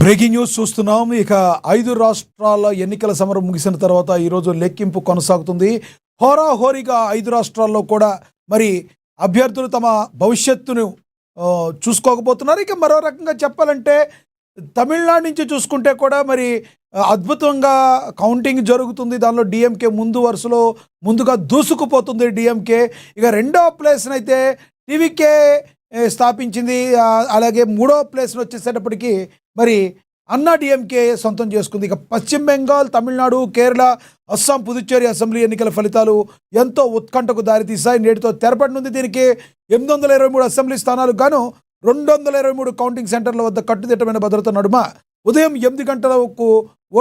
Breaking news చూస్తున్నాం. ఇక 5 రాష్ట్రాల ఎన్నికల సమరం ముగిసిన తర్వాత ఈరోజు లెక్కింపు కొనసాగుతుంది. హోరాహోరీగా 5 రాష్ట్రాల్లో కూడా మరి అభ్యర్థులు తమ భవిష్యత్తును చూసుకోకపోతున్నారు. ఇక మరో రకంగా చెప్పాలంటే తమిళనాడు నుంచి చూసుకుంటే కూడా మరి అద్భుతంగా కౌంటింగ్ జరుగుతుంది. దానిలో డిఎంకే ముందు వరుసలో ముందుగా దూసుకుపోతుంది డిఎంకే. ఇక రెండో ప్లేస్నైతే టీవీకే స్థాపించింది. అలాగే మూడో ప్లేస్ని వచ్చేసేటప్పటికి మరి అన్నా డిఎంకే సొంతం చేసుకుంది. ఇక పశ్చిమ బెంగాల్, తమిళనాడు, కేరళ, అస్సాం, పుదుచ్చేరి అసెంబ్లీ ఎన్నికల ఫలితాలు ఎంతో ఉత్కంఠకు దారితీశాయి. నేటితో తెరపడనుంది. దీనికి 823 అసెంబ్లీ స్థానాలకు గాను 223 కౌంటింగ్ సెంటర్ల వద్ద కట్టుదిట్టమైన భద్రత నడుమ ఉదయం 8 గంటలకు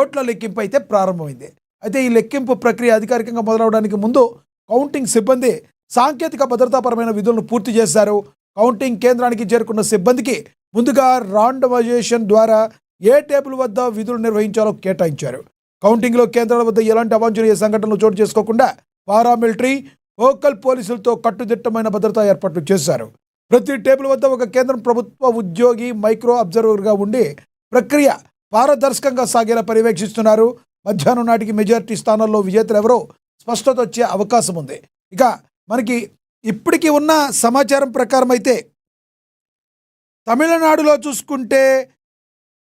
ఓట్ల లెక్కింపు అయితే ప్రారంభమైంది. అయితే ఈ లెక్కింపు ప్రక్రియ అధికారికంగా మొదలవడానికి ముందు కౌంటింగ్ సిబ్బంది సాంకేతిక భద్రతాపరమైన విధులను పూర్తి చేశారు. కౌంటింగ్ కేంద్రానికి చేరుకున్న సిబ్బందికి ముందుగా రాండమైజేషన్ ద్వారా ఏ టేబుల్ వద్ద విధులు నిర్వహించాలో కేటాయించారు. కౌంటింగ్లో కేంద్రాల వద్ద ఎలాంటి అవాంఛనీయ సంఘటనలు చోటు చేసుకోకుండా పారామిలిటరీ, లోకల్ పోలీసులతో కట్టుదిట్టమైన భద్రతా ఏర్పాట్లు చేశారు. ప్రతి టేబుల్ వద్ద ఒక కేంద్రం ప్రభుత్వ ఉద్యోగి మైక్రో అబ్జర్వర్గా ఉండి ప్రక్రియ పారదర్శకంగా సాగేలా పర్యవేక్షిస్తున్నారు. మధ్యాహ్నం నాటికి మెజారిటీ స్థానాల్లో విజేతలు ఎవరో స్పష్టత వచ్చే అవకాశం ఉంది. ఇక మనకి ఇప్పటికీ ఉన్న సమాచారం ప్రకారం అయితే తమిళనాడులో చూసుకుంటే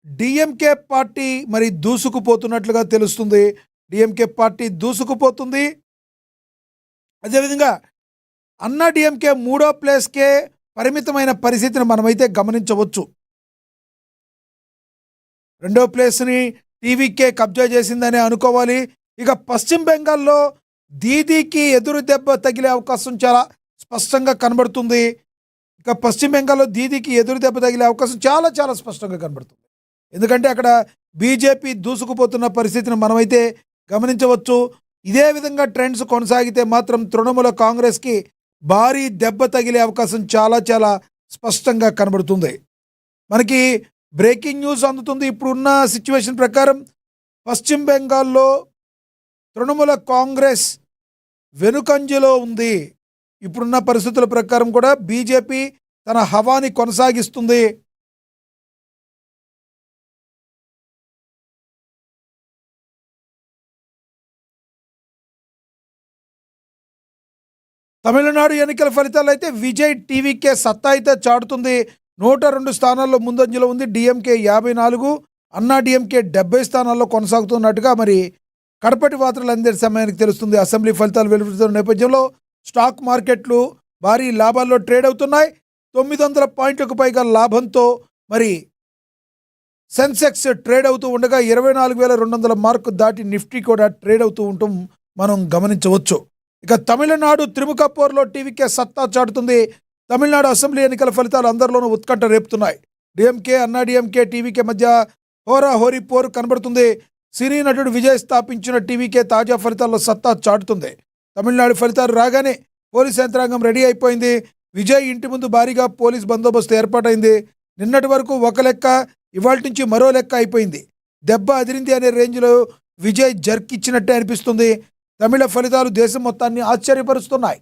డిఎంకే పార్టీ మరి దూసుకుపోతున్నట్లుగా తెలుస్తుంది. డిఎంకే పార్టీ దూసుకుపోతుంది. అదేవిధంగా అన్నా డిఎంకే మూడో ప్లేస్కే పరిమితమైన పరిస్థితిని మనమైతే గమనించవచ్చు. రెండో ప్లేస్ని టీవీకే కబ్జా చేసిందని అనుకోవాలి. ఇక పశ్చిమ బెంగాల్లో దీదీకి ఎదురు దెబ్బ తగిలే అవకాశం చాలా స్పష్టంగా కనబడుతుంది. ఇక పశ్చిమ బెంగాల్లో దీదీకి ఎదురు దెబ్బ తగిలే అవకాశం చాలా చాలా స్పష్టంగా కనబడుతుంది. ఎందుకంటే అక్కడ బీజేపీ దూసుకుపోతున్న పరిస్థితిని మనమైతే గమనించవచ్చు. ఇదే విధంగా ట్రెండ్స్ కొనసాగితే మాత్రం తృణమూల కాంగ్రెస్కి భారీ దెబ్బ తగిలే అవకాశం చాలా చాలా స్పష్టంగా కనబడుతుంది. మనకి బ్రేకింగ్ న్యూస్ అందుతుంది. ఇప్పుడున్న సిచ్యువేషన్ ప్రకారం పశ్చిమ బెంగాల్లో తృణమూల కాంగ్రెస్ వెనుకంజలో ఉంది. ఇప్పుడున్న పరిస్థితుల ప్రకారం కూడా బీజేపీ తన హవాని కొనసాగిస్తుంది. తమిళనాడు ఎన్నికల ఫలితాలు అయితే విజయ్ టీవీకే సత్తా అయితే చాటుతుంది. 102 స్థానాల్లో ముందంజలో ఉంది. డిఎంకే 54, అన్నా డిఎంకే 70 స్థానాల్లో కొనసాగుతున్నట్టుగా మరి కడపటి వార్తలు అందే సమయానికి తెలుస్తుంది. అసెంబ్లీ ఫలితాలు వెలువడుతున్న నేపథ్యంలో స్టాక్ మార్కెట్లు భారీ లాభాల్లో ట్రేడ్ అవుతున్నాయి. 900 పాయింట్లకు పైగా లాభంతో మరి సెన్సెక్స్ ట్రేడ్ అవుతూ ఉండగా 24,200 మార్కు దాటి నిఫ్టీ కూడా ట్రేడ్ అవుతూ ఉండటం మనం గమనించవచ్చు. ఇక తమిళనాడు త్రిముఖపూర్లో టీవీకే సత్తా చాటుతుంది. తమిళనాడు అసెంబ్లీ ఎన్నికల ఫలితాలు అందరిలోనూ ఉత్కంఠ రేపుతున్నాయి. డిఎంకే, అన్నా డిఎంకే, టీవీకే మధ్య హోరాహోరీ పోరు కనబడుతుంది. సినీ నటుడు విజయ్ స్థాపించిన టీవీకే తాజా ఫలితాల్లో సత్తా చాటుతుంది. తమిళనాడు ఫలితాలు రాగానే పోలీస్ యంత్రాంగం రెడీ అయిపోయింది. విజయ్ ఇంటి ముందు భారీగా పోలీస్ బందోబస్తు ఏర్పాటైంది. నిన్నటి వరకు ఒక లెక్క, ఇవాళ నుంచి మరో లెక్క అయిపోయింది. దెబ్బ అదిరింది అనే రేంజ్లో విజయ్ జర్కిచ్చినట్టే అనిపిస్తుంది. తమిళ ఫలితాలు దేశం మొత్తాన్ని ఆశ్చర్యపరుస్తున్నాయి.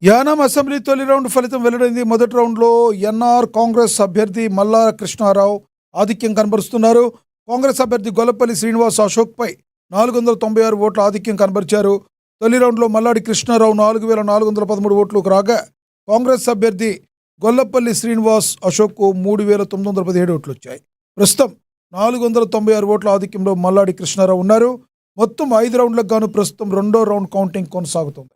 యానాం అసెంబ్లీ తొలి రౌండ్ ఫలితం వెల్లడైంది. మొదటి రౌండ్లో ఎన్ఆర్ కాంగ్రెస్ అభ్యర్థి మల్లా కృష్ణారావు ఆధిక్యం కనబరుస్తున్నారు. కాంగ్రెస్ అభ్యర్థి గొల్లపల్లి శ్రీనివాస్ అశోక్పై 496 ఓట్ల ఆధిక్యం కనబరిచారు. తొలి రౌండ్లో మల్లాడి కృష్ణారావు 4413 ఓట్లకు రాగా కాంగ్రెస్ అభ్యర్థి గొల్లపల్లి శ్రీనివాస్ అశోక్కు 3917 ఓట్లు వచ్చాయి. ప్రస్తుతం 496 ఓట్ల ఆధిక్యంలో మల్లాడి కృష్ణారావు ఉన్నారు. మొత్తం 5 రౌండ్లకు గాను ప్రస్తుతం రెండో రౌండ్ కౌంటింగ్ కొనసాగుతుంది.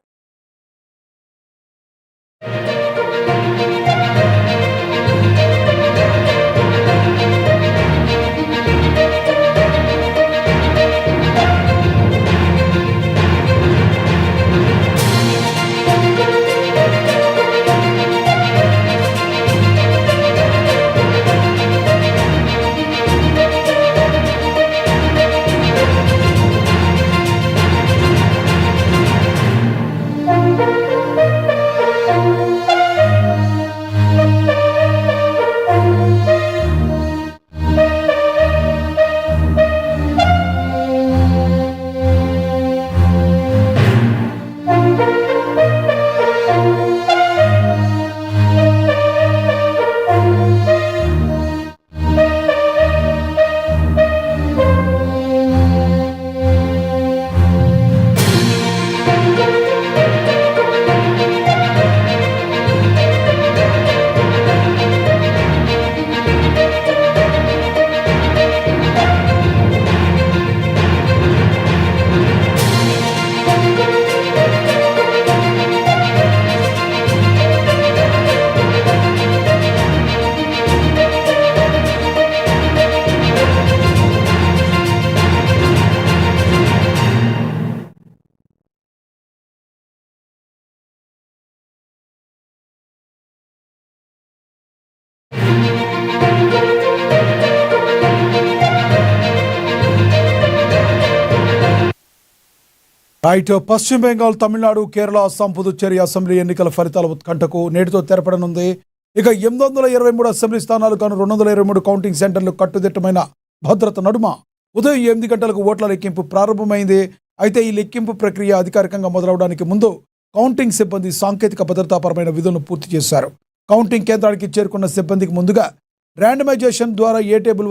రైట్. పశ్చిమ బెంగాల్, తమిళనాడు, కేరళ, అస్సాం, పుదుచ్చేరి అసెంబ్లీ ఎన్నికల ఫలితాల ఉత్కంఠకు నేటితో తెరపడనుంది. ఇక 823 అసెంబ్లీ స్థానాలు గాను 223 కౌంటింగ్ సెంటర్లు కట్టుదిట్టమైన భద్రత నడుమ ఉదయం 8 గంటలకు ఓట్ల లెక్కింపు ప్రారంభమైంది. అయితే ఈ లెక్కింపు ప్రక్రియ అధికారికంగా మొదలవడానికి ముందు కౌంటింగ్ సిబ్బంది సాంకేతిక భద్రతాపరమైన విధులను పూర్తి చేశారు. కౌంటింగ్ కేంద్రానికి చేరుకున్న సిబ్బందికి ముందుగా ర్యాండమైజేషన్ ద్వారా ఏ టేబుల్